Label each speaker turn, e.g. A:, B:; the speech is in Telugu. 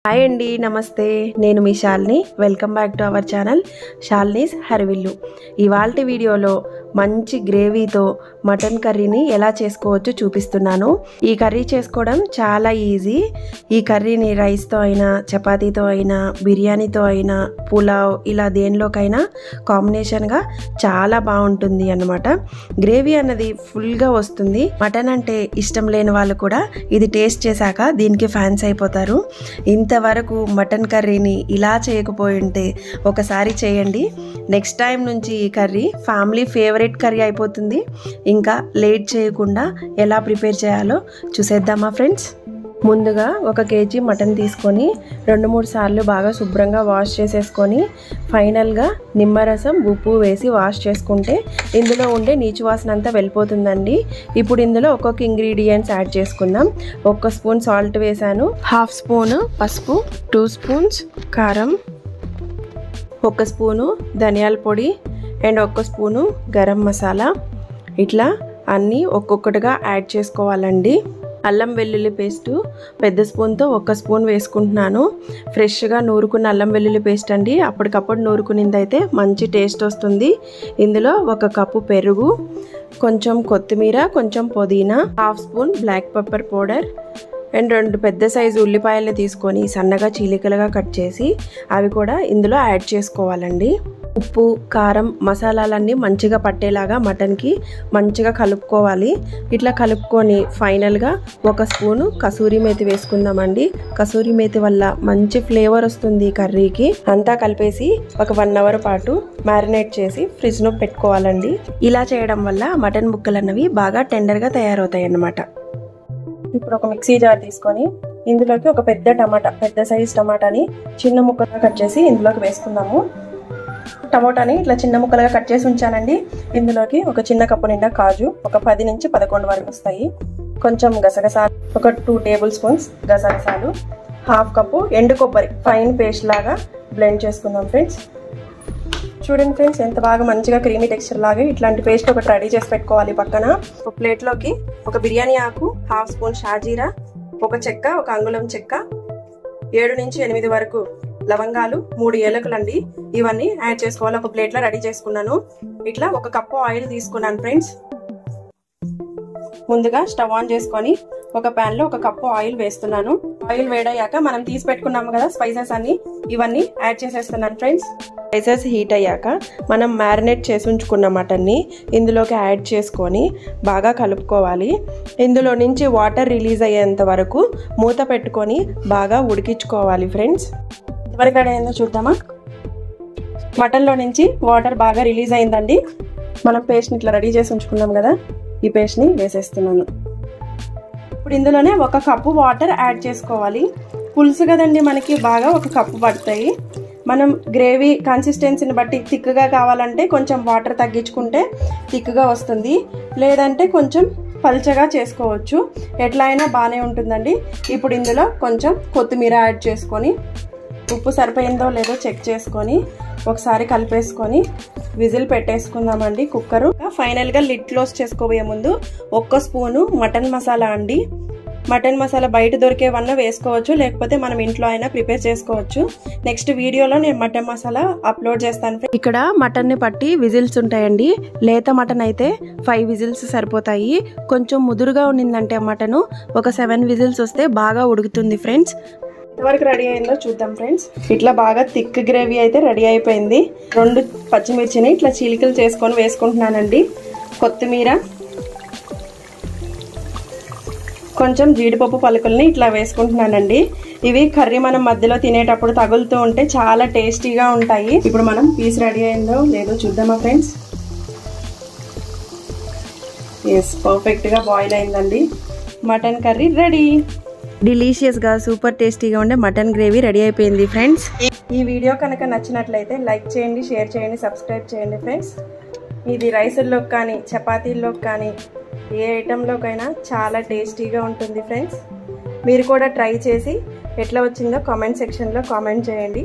A: హాయ్ అండి, నమస్తే. నేను మీ Shalini. Welcome back to our channel Shalini's Harivillu. ఇవాల్టి వీడియోలో మంచి గ్రేవీతో మటన్ కర్రీని ఎలా చేసుకోవచ్చో చూపిస్తున్నాను. ఈ కర్రీ చేసుకోవడం చాలా ఈజీ. ఈ కర్రీని రైస్తో అయినా, చపాతీతో అయినా, బిర్యానీతో అయినా, పులావ్ ఇలా దేనిలోకైనా కాంబినేషన్గా చాలా బాగుంటుంది అన్నమాట. గ్రేవీ అన్నది ఫుల్గా వస్తుంది. మటన్ అంటే ఇష్టం లేని వాళ్ళు కూడా ఇది టేస్ట్ చేశాక దీనికి ఫ్యాన్స్ అయిపోతారు. ఇంతవరకు మటన్ కర్రీని ఇలా చేయకపోయి ఉంటే ఒకసారి చేయండి. నెక్స్ట్ టైం నుంచి ఈ కర్రీ ఫ్యామిలీ ఫేవరెట్ కర్రీ అయిపోతుంది. ఇంకా లేట్ చేయకుండా ఎలా ప్రిపేర్ చేయాలో చూసేద్దామా ఫ్రెండ్స్. ముందుగా 1 kg మటన్ తీసుకొని 2-3 సార్లు బాగా శుభ్రంగా వాష్ చేసేసుకొని ఫైనల్గా నిమ్మరసం, ఉప్పు వేసి వాష్ చేసుకుంటే ఇందులో ఉండే నీచు వాసన అంతా వెళ్ళిపోతుందండి. ఇప్పుడు ఇందులో ఒక్కొక్క ఇంగ్రీడియంట్స్ యాడ్ చేసుకుందాం. 1 స్పూన్ సాల్ట్ వేసాను, 1/2 స్పూన్ పసుపు, 2 స్పూన్స్ కారం, 1 స్పూను ధనియాల పొడి అండ్ 1 స్పూను గరం మసాలా. ఇట్లా అన్నీ ఒక్కొక్కటిగా యాడ్ చేసుకోవాలండి. అల్లం వెల్లుల్లి పేస్టు పెద్ద స్పూన్తో 1 స్పూన్ వేసుకుంటున్నాను. ఫ్రెష్గా నూరుకున్న అల్లం వెల్లుల్లి పేస్ట్ అండి. అప్పటికప్పుడు నూరుకునింది అయితే మంచి టేస్ట్ వస్తుంది. ఇందులో 1 కప్పు పెరుగు, కొంచెం కొత్తిమీర, కొంచెం పుదీనా, 1/2 spoon black pepper powder and 2 పెద్ద సైజు ఉల్లిపాయలు తీసుకొని సన్నగా చీలికలుగా కట్ చేసి అవి కూడా ఇందులో యాడ్ చేసుకోవాలండి. ఉప్పు, కారం, మసాలాలన్నీ మంచిగా పట్టేలాగా మటన్కి మంచిగా కలుపుకోవాలి. ఇట్లా కలుపుకొని ఫైనల్గా 1 స్పూను కసూరి మేతి వేసుకుందామండి. కసూరి మేతి వల్ల మంచి ఫ్లేవర్ వస్తుంది కర్రీకి. అంతా కలిపేసి ఒక 1 అవర్ పాటు మ్యారినేట్ చేసి ఫ్రిడ్జ్లో పెట్టుకోవాలండి. ఇలా చేయడం వల్ల మటన్ ముక్కలు అన్నవి బాగా టెండర్గా తయారవుతాయి అన్నమాట. ఇప్పుడు ఒక మిక్సీ జార్ తీసుకొని ఇందులోకి ఒక పెద్ద సైజ్ టమాటాని చిన్న ముక్కలుగా కట్ చేసి ఇందులోకి వేసుకుందాము. టమోటాని ఇట్లా చిన్న ముక్కలుగా కట్ చేసి ఉంచానండి. ఇందులోకి ఒక చిన్న కప్పు నిండా కాజు, ఒక 10 నుంచి 11 వరకు వస్తాయి. కొంచెం గసగసాలు, ఒక 2 టేబుల్ స్పూన్స్ గసగసాలు, 1/2 కప్పు ఎండు కొబ్బరి ఫైన్ పేస్ట్ లాగా బ్లెండ్ చేసుకుందాం ఫ్రెండ్స్. చూడండి ఫ్రెండ్స్, ఎంత బాగా మంచిగా క్రీమీ టెక్స్చర్ లాగా ఇట్లాంటి పేస్ట్ ఒకటి రెడీ చేసి పెట్టుకోవాలి. పక్కన ఒక ప్లేట్లోకి ఒక బిర్యానీ ఆకు, 1/2 స్పూన్ షాజీరా, ఒక చెక్క, 1 అంగుళం చెక్క, 7 నుంచి 8 వరకు లవంగాలు, 3 ఏలకులండి. ఇవన్నీ యాడ్ చేసుకోవాలి. ఒక ప్లేట్లో రెడీ చేసుకున్నాను. ఇట్లా 1 కప్పు ఆయిల్ తీసుకున్నాను ఫ్రెండ్స్. ముందుగా స్టవ్ ఆన్ చేసుకొని ఒక ప్యాన్ లో 1 కప్పు ఆయిల్ వేస్తున్నాను. ఆయిల్ వేడయ్యాక మనం తీసి పెట్టుకున్నాము కదా స్పైసెస్ అన్ని, ఇవన్నీ యాడ్ చేసేస్తున్నాను ఫ్రెండ్స్. స్పైసెస్ హీట్ అయ్యాక మనం మ్యారినేట్ చేసి ఉంచుకున్న మటన్ని ఇందులోకి యాడ్ చేసుకొని బాగా కలుపుకోవాలి. ఇందులో నుంచి వాటర్ రిలీజ్ అయ్యేంత వరకు మూత పెట్టుకొని బాగా ఉడికించుకోవాలి ఫ్రెండ్స్. ఎవరికి రెడీ అయిందో చూద్దామా. మటన్లో నుంచి వాటర్ బాగా రిలీజ్ అయిందండి. మనం పేస్ట్ని ఇట్లా రెడీ చేసి ఉంచుకున్నాం కదా, ఈ పేస్ట్ని వేసేస్తున్నాను. ఇప్పుడు ఇందులోనే 1 కప్పు వాటర్ యాడ్ చేసుకోవాలి. పులుసు కదండి మనకి, బాగా 1 కప్పు పడతాయి. మనం గ్రేవీ కన్సిస్టెన్సీని బట్టి థిక్గా కావాలంటే కొంచెం వాటర్ తగ్గించుకుంటే థిక్గా వస్తుంది, లేదంటే కొంచెం పల్చగా చేసుకోవచ్చు. ఎట్లా అయినా బాగానే ఉంటుందండి. ఇప్పుడు ఇందులో కొంచెం కొత్తిమీర యాడ్ చేసుకొని ఉప్పు సరిపోయిందో లేదో చెక్ చేసుకొని ఒకసారి కలిపేసుకొని విజిల్ పెట్టేసుకుందామండి కుక్కరు. ఫైనల్గా లిడ్ క్లోజ్ చేసుకోబోయే ముందు 1 స్పూను మటన్ మసాలా అండి. మటన్ మసాలా బయట దొరికేవన్నా వేసుకోవచ్చు, లేకపోతే మనం ఇంట్లో అయినా ప్రిపేర్ చేసుకోవచ్చు. నెక్స్ట్ వీడియోలో నేను మటన్ మసాలా అప్లోడ్ చేస్తాను. ఇక్కడ మటన్ని పట్టి విజిల్స్ ఉంటాయండి. లేత మటన్ అయితే 5 విజిల్స్ సరిపోతాయి. కొంచెం ముదురుగా ఉండిందంటే మటను ఒక 7 విజిల్స్ వస్తే బాగా ఉడుకుతుంది ఫ్రెండ్స్. ఎంతవరకు రెడీ అయిందో చూద్దాం ఫ్రెండ్స్. ఇట్లా బాగా థిక్ గ్రేవీ అయితే రెడీ అయిపోయింది. 2 పచ్చిమిర్చిని ఇట్లా చీలికలు చేసుకొని వేసుకుంటున్నానండి. కొత్తిమీర, కొంచెం జీడిపప్పు పలుకుల్ని ఇట్లా వేసుకుంటున్నానండి. ఇవి కర్రీ మనం మధ్యలో తినేటప్పుడు తగులుతూ ఉంటే చాలా టేస్టీగా ఉంటాయి. ఇప్పుడు మనం పీస్ రెడీ అయిందో లేదో చూద్దామా ఫ్రెండ్స్. ఎస్, పర్ఫెక్ట్గా బాయిల్ అయిందండి. Mutton curry ready. డిలీషియస్గా సూపర్ టేస్టీగా ఉండే మటన్ గ్రేవీ రెడీ అయిపోయింది ఫ్రెండ్స్. ఈ వీడియో కనుక నచ్చినట్లయితే లైక్ చేయండి, షేర్ చేయండి, సబ్స్క్రైబ్ చేయండి ఫ్రెండ్స్. ఇది రైసుల్లోకి కానీ, చపాతీల్లోకి కానీ, ఏ ఐటెంలోకైనా చాలా టేస్టీగా ఉంటుంది ఫ్రెండ్స్. మీరు కూడా ట్రై చేసి ఎట్లా వచ్చిందో కామెంట్ సెక్షన్లో కామెంట్ చేయండి.